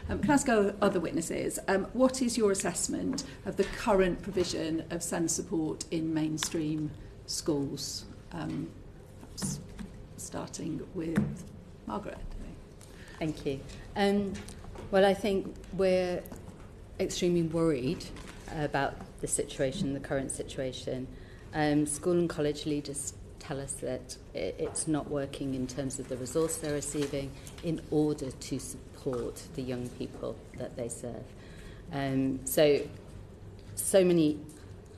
Can I ask other witnesses, what is your assessment of the current provision of SEND support in mainstream schools? Perhaps starting with Margaret. Thank you. Well, I think we're extremely worried about the situation, the current situation. School and college leaders tell us that it's not working in terms of the resource they're receiving in order to support the young people that they serve. So many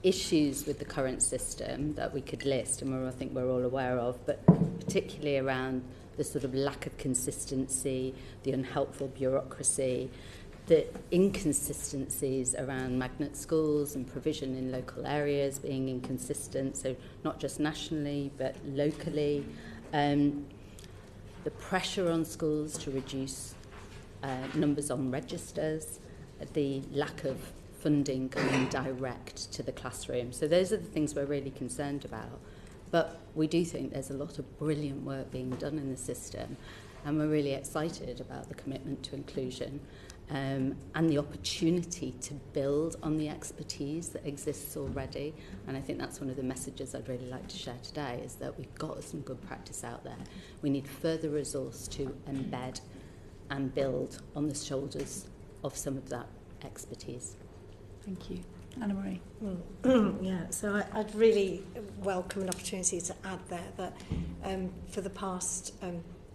issues with the current system that we could list, and I think we're all aware of, but particularly around the sort of lack of consistency, the unhelpful bureaucracy, the inconsistencies around magnet schools and provision in local areas being inconsistent, so not just nationally but locally, the pressure on schools to reduce numbers on registers, the lack of funding coming direct to the classroom. So those are the things we're really concerned about. But we do think there's a lot of brilliant work being done in the system, and we're really excited about the commitment to inclusion and the opportunity to build on the expertise that exists already. And I think that's one of the messages I'd really like to share today, is that we've got some good practice out there. We need further resource to embed and build on the shoulders of some of that expertise. Thank you. Anna Marie. Yeah, so I'd really welcome an opportunity to add there that for the past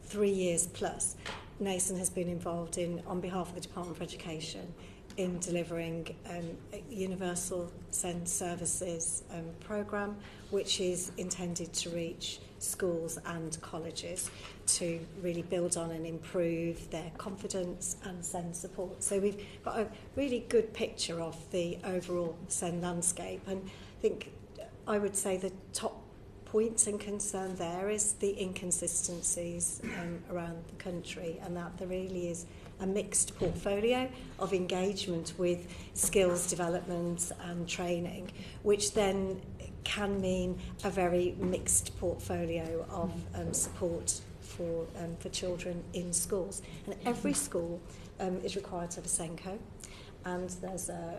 3 years plus, NASON has been involved on behalf of the Department for Education, in delivering a universal SEND services programme, which is intended to reach schools and colleges to really build on and improve their confidence and SEND support. So we've got a really good picture of the overall SEND landscape, and I think I would say the top point and concern there is the inconsistencies around the country, and that there really is a mixed portfolio of engagement with skills development and training, which then can mean a very mixed portfolio of support for children in schools. And every school is required to have a SENCO, and there's a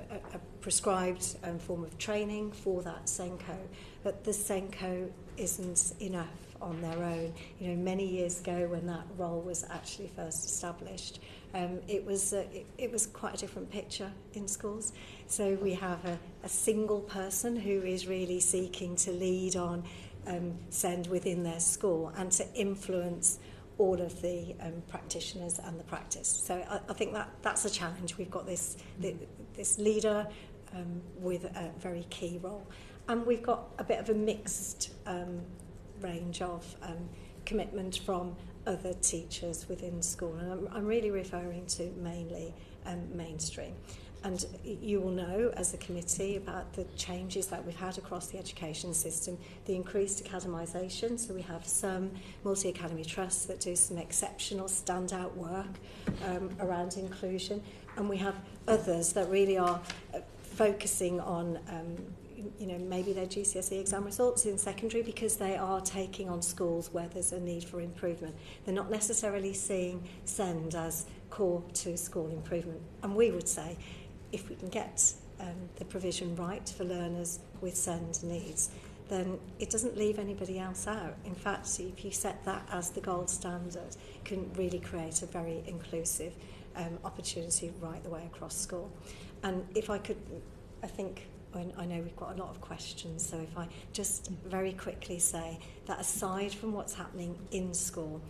prescribed form of training for that SENCO, but the SENCO isn't enough on their own. You know, many years ago when that role was actually first established, it was quite a different picture in schools. So we have a single person who is really seeking to lead on SEND within their school and to influence all of the practitioners and the practice. So I think that's a challenge. We've got this leader with a very key role, and we've got a bit of a mixed range of commitment from other teachers within school, and I'm really referring to mainly mainstream. And you will know as a committee about the changes that we've had across the education system, the increased academisation. So we have some multi-academy trusts that do some exceptional standout work around inclusion, and we have others that really are focusing on maybe their GCSE exam results in secondary, because they are taking on schools where there's a need for improvement. They're not necessarily seeing SEND as core to school improvement. And we would say, if we can get the provision right for learners with SEND needs, then it doesn't leave anybody else out. In fact, if you set that as the gold standard, it can really create a very inclusive opportunity right the way across school. And if I could, I know we've got a lot of questions, so if I just very quickly say that aside from what's happening in school,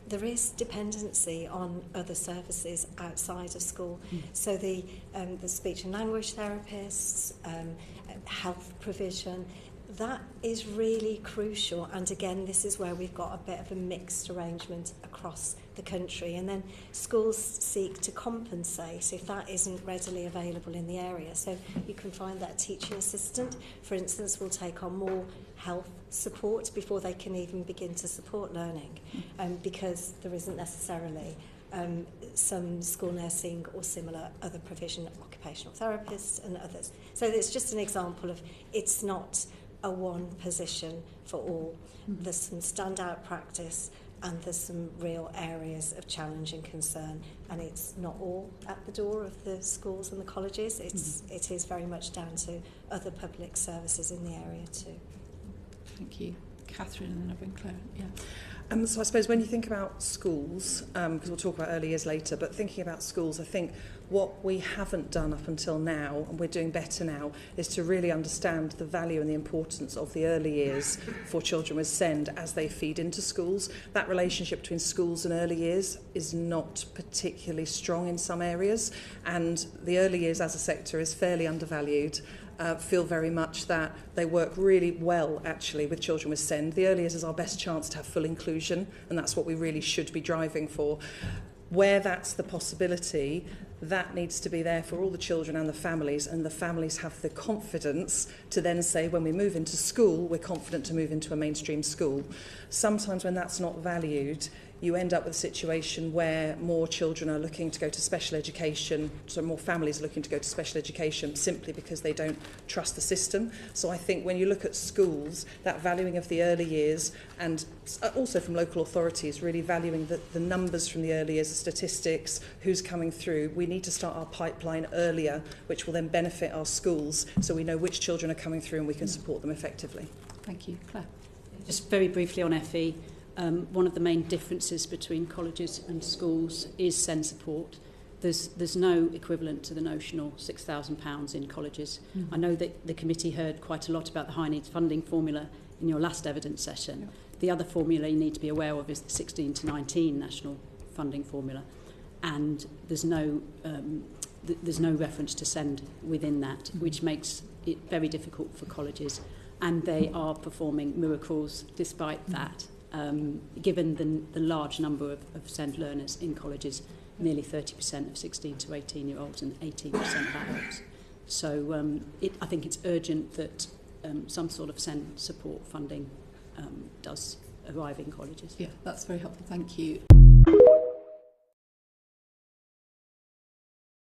there is dependency on other services outside of school. So the speech and language therapists, health provision, that is really crucial. And again, this is where we've got a bit of a mixed arrangement across the country. And then schools seek to compensate if that isn't readily available in the area. So you can find that a teaching assistant, for instance, will take on more health support before they can even begin to support learning, because there isn't necessarily some school nursing or similar other provision, occupational therapists and others. So it's just an example of it's not a one position for all. There's some standout practice and there's some real areas of challenge and concern, and it's not all at the door of the schools and the colleges. It is very much down to other public services in the area too. Thank you. Catherine, and then I'll bring Claire. Yeah. So I suppose when you think about schools, because we'll talk about early years later, but thinking about schools, I think what we haven't done up until now, and we're doing better now, is to really understand the value and the importance of the early years for children with SEND as they feed into schools. That relationship between schools and early years is not particularly strong in some areas, and the early years as a sector is fairly undervalued. Feel very much that they work really well actually with children with SEND. The early years is our best chance to have full inclusion, and that's what we really should be driving for. Where that's the possibility, that needs to be there for all the children and the families have the confidence to then say, when we move into school, we're confident to move into a mainstream school. Sometimes when that's not valued, you end up with a situation where more children are looking to go to special education, so more families are looking to go to special education simply because they don't trust the system. So I think when you look at schools, that valuing of the early years, and also from local authorities, really valuing the numbers from the early years, the statistics, who's coming through. We need to start our pipeline earlier, which will then benefit our schools, so we know which children are coming through and we can support them effectively. Thank you. Claire. Just very briefly on FE, one of the main differences between colleges and schools is SEND support. There's no equivalent to the notional £6,000 in colleges. I know that the committee heard quite a lot about the high needs funding formula in your last evidence session. The other formula you need to be aware of is the 16 to 19 national funding formula, and there's no reference to SEND within that, which makes it very difficult for colleges, and they are performing miracles despite that. Given the large number of SEND learners in colleges, nearly 30% of 16 to 18-year-olds and 18% of adults. So I think it's urgent that some sort of SEND support funding does arrive in colleges. Yeah, that's very helpful. Thank you.